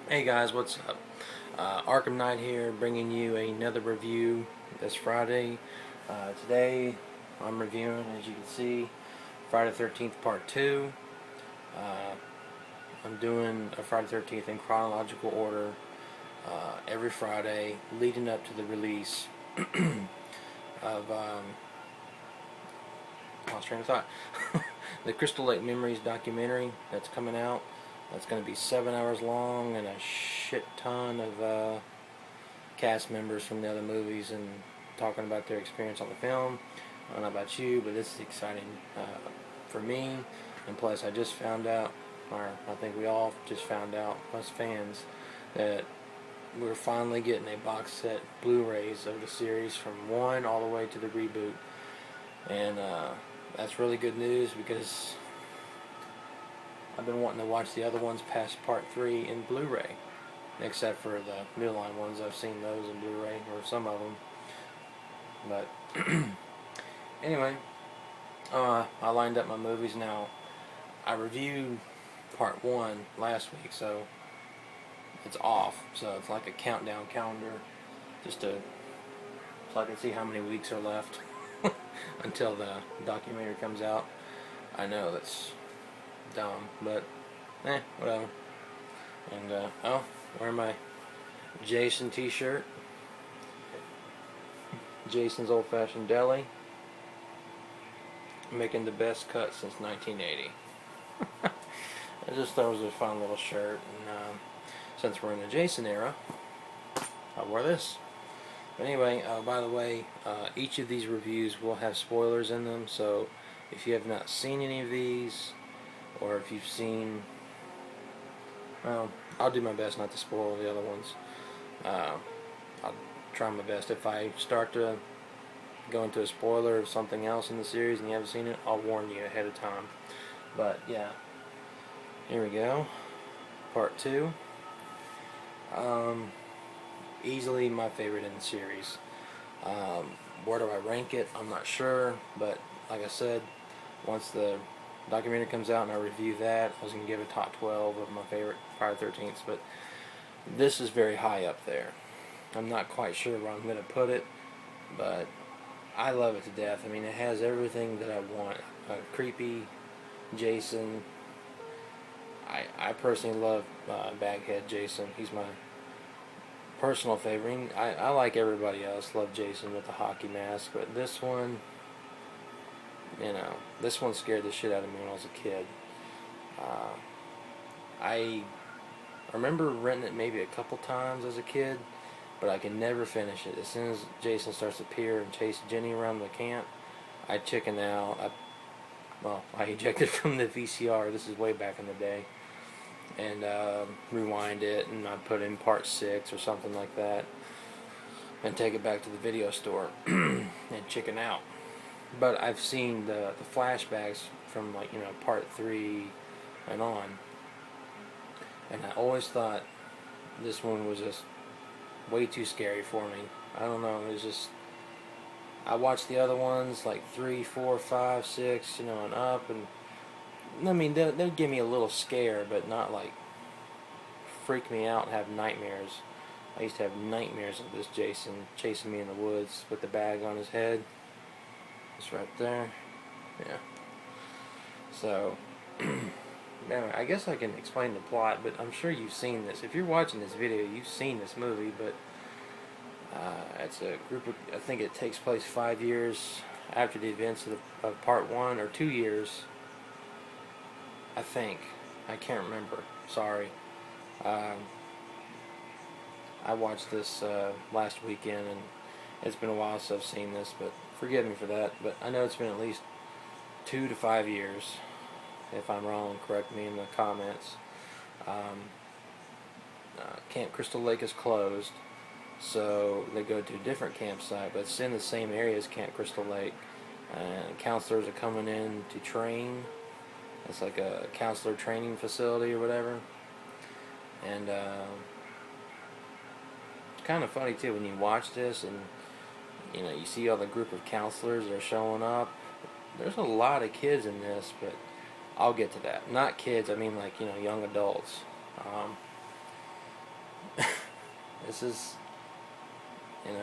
Hey guys, what's up? Arkham Knight here, bringing you another review this Friday. Today, I'm reviewing, as you can see, Friday the 13th Part 2. Uh, I'm doing a Friday the 13th in chronological order every Friday, leading up to the release of, lost train of thought, the Crystal Lake Memories documentary that's coming out. That's going to be 7 hours long and a shit ton of cast members from the other movies and talking about their experience on the film. I don't know about you, but this is exciting for me. And plus, I just found out, or I think we all just found out, us fans, that we're finally getting a box set Blu-rays of the series from 1 all the way to the reboot. And that's really good news because I've been wanting to watch the other ones past Part 3 in Blu-ray, except for the New Line ones. I've seen those in Blu-ray, or some of them. But anyway, I lined up my movies now. I reviewed Part 1 last week, so it's off. So it's like a countdown calendar, just to so I can see how many weeks are left until the documentary comes out. I know that's dumb, but whatever. And wearing my Jason t-shirt, Jason's Old Fashioned Deli, making the best cut since 1980. I just thought it was a fun little shirt, and since we're in the Jason era, I wore this. But anyway, by the way, each of these reviews will have spoilers in them, so if you have not seen any of these, or if you've seen, well, I'll do my best not to spoil the other ones. I'll try my best. If I start to go into a spoiler of something else in the series and you haven't seen it, I'll warn you ahead of time. But yeah, here we go. Part 2. Easily my favorite in the series. Where do I rank it? I'm not sure, but like I said, once the documentary comes out and I review that, I was going to give a top 12 of my favorite Friday the 13th, but this is very high up there. I'm not quite sure where I'm going to put it, but I love it to death. I mean, it has everything that I want. A creepy Jason. I personally love Baghead Jason. He's my personal favorite. I like everybody else. Love Jason with the hockey mask, but this one, this one scared the shit out of me when I was a kid. I remember renting it maybe a couple times as a kid, but I can never finish it. As soon as Jason starts to appear and chase Jenny around the camp, I chicken out. I ejected from the VCR. This is way back in the day. And rewind it, and I put in part 6 or something like that, and take it back to the video store and chicken out. But I've seen the flashbacks from part 3 and on, and I always thought this one was just way too scary for me. I don't know, it was just, I watched the other ones like 3, 4, 5, 6, and up, and I mean, they'll give me a little scare, but not like freak me out and have nightmares. I used to have nightmares of this Jason chasing me in the woods with the bag on his head. It's right there. Yeah. So, anyway, I guess I can explain the plot, but I'm sure you've seen this. If you're watching this video, you've seen this movie, but it's a group of, I think it takes place 5 years after the events of part 1, or 2 years, I think. I can't remember. Sorry. I watched this last weekend, and it's been a while since I've seen this, but forgive me for that. But I know it's been at least 2 to 5 years. If I'm wrong, correct me in the comments. Camp Crystal Lake is closed, so they go to a different campsite, but it's in the same area as Camp Crystal Lake. And counselors are coming in to train. It's like a counselor training facility or whatever. And it's kind of funny too when you watch this and you see all the group of counselors that are showing up. There's a lot of kids in this, but I'll get to that. Not kids, I mean like young adults. this is, and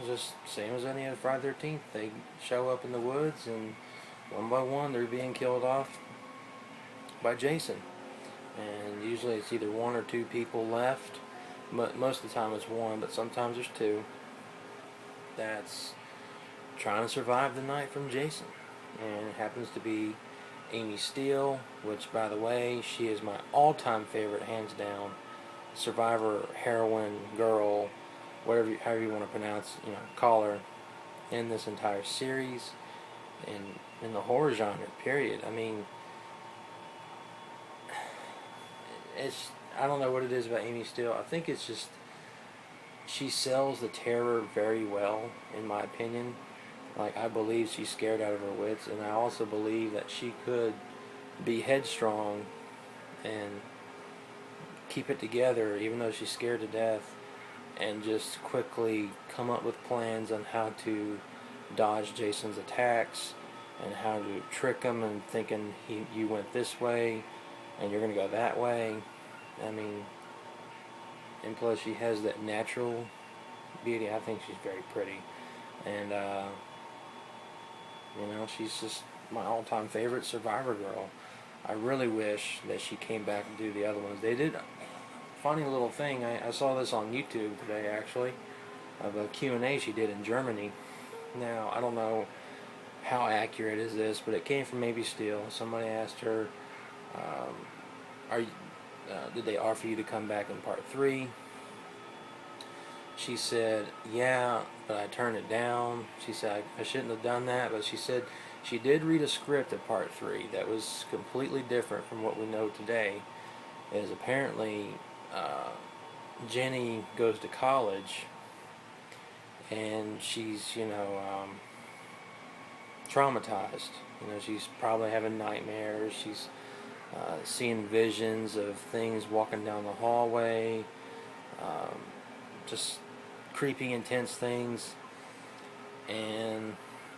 just same as any other Friday 13th. They show up in the woods, and one by one they're being killed off by Jason. And usually it's either one or two people left. Most of the time it's one, but sometimes there's two. That's trying to survive the night from Jason. And it happens to be Amy Steele, which, by the way, she is my all-time favorite, hands down, survivor, heroine, girl, however you want to pronounce, call her, in this entire series, and in the horror genre, period. I mean, I don't know what it is about Amy Steele. I think it's just, she sells the terror very well, in my opinion. Like, I believe she's scared out of her wits, and I also believe that she could be headstrong and keep it together, even though she's scared to death, and just quickly come up with plans on how to dodge Jason's attacks and how to trick him and thinking you went this way and you're going to go that way. I mean, and plus she has that natural beauty. I think she's very pretty, and she's just my all-time favorite survivor girl. I really wish that she came back and do the other ones. They did a funny little thing. I saw this on YouTube today, actually, of a Q&A she did in Germany. Now, I don't know how accurate is this, but it came from Amy Steele. Somebody asked her, did they offer you to come back in part 3? She said, yeah, but I turned it down. She said, I shouldn't have done that, but she said she did read a script at part 3 that was completely different from what we know today. Is apparently Jenny goes to college, and she's, traumatized. She's probably having nightmares. She's seeing visions of things walking down the hallway, just creepy, intense things. And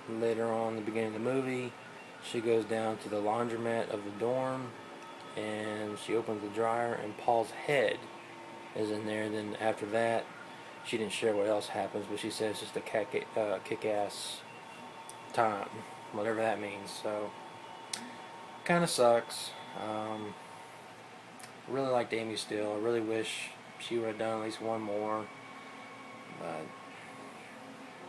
later on, in the beginning of the movie, she goes down to the laundromat of the dorm, and she opens the dryer, and Paul's head is in there. And then after that, she didn't share what else happens, but she says it's just a kick-ass time, whatever that means. So, kind of sucks. Really liked Amy Steele. I really wish she would have done at least one more.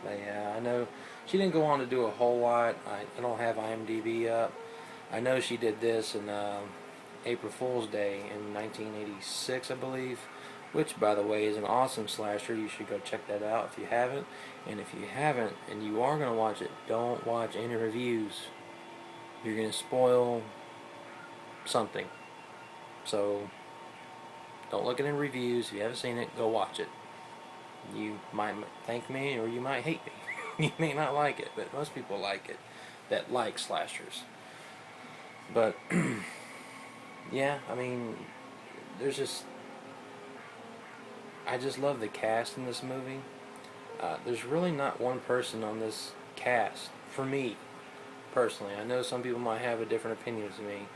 But yeah, I know she didn't go on to do a whole lot. I don't have IMDb up. I know she did this in April Fool's Day in 1986, I believe, which, by the way, is an awesome slasher. You should go check that out if you haven't. And if you haven't, and you are going to watch it, don't watch any reviews. You're going to spoil something. So, don't look at any reviews. If you haven't seen it, go watch it. You might thank me, or you might hate me. You may not like it, but most people like it that like slashers. But, yeah, I mean, I just love the cast in this movie. There's really not one person on this cast, for me, personally. I know some people might have a different opinion than me,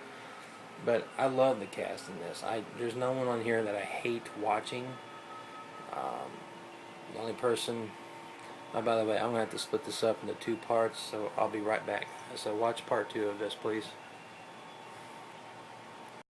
but I love the cast in this. There's no one on here that I hate watching. The only person... Oh, by the way, I'm going to have to split this up into 2 parts, so I'll be right back. So watch part 2 of this, please.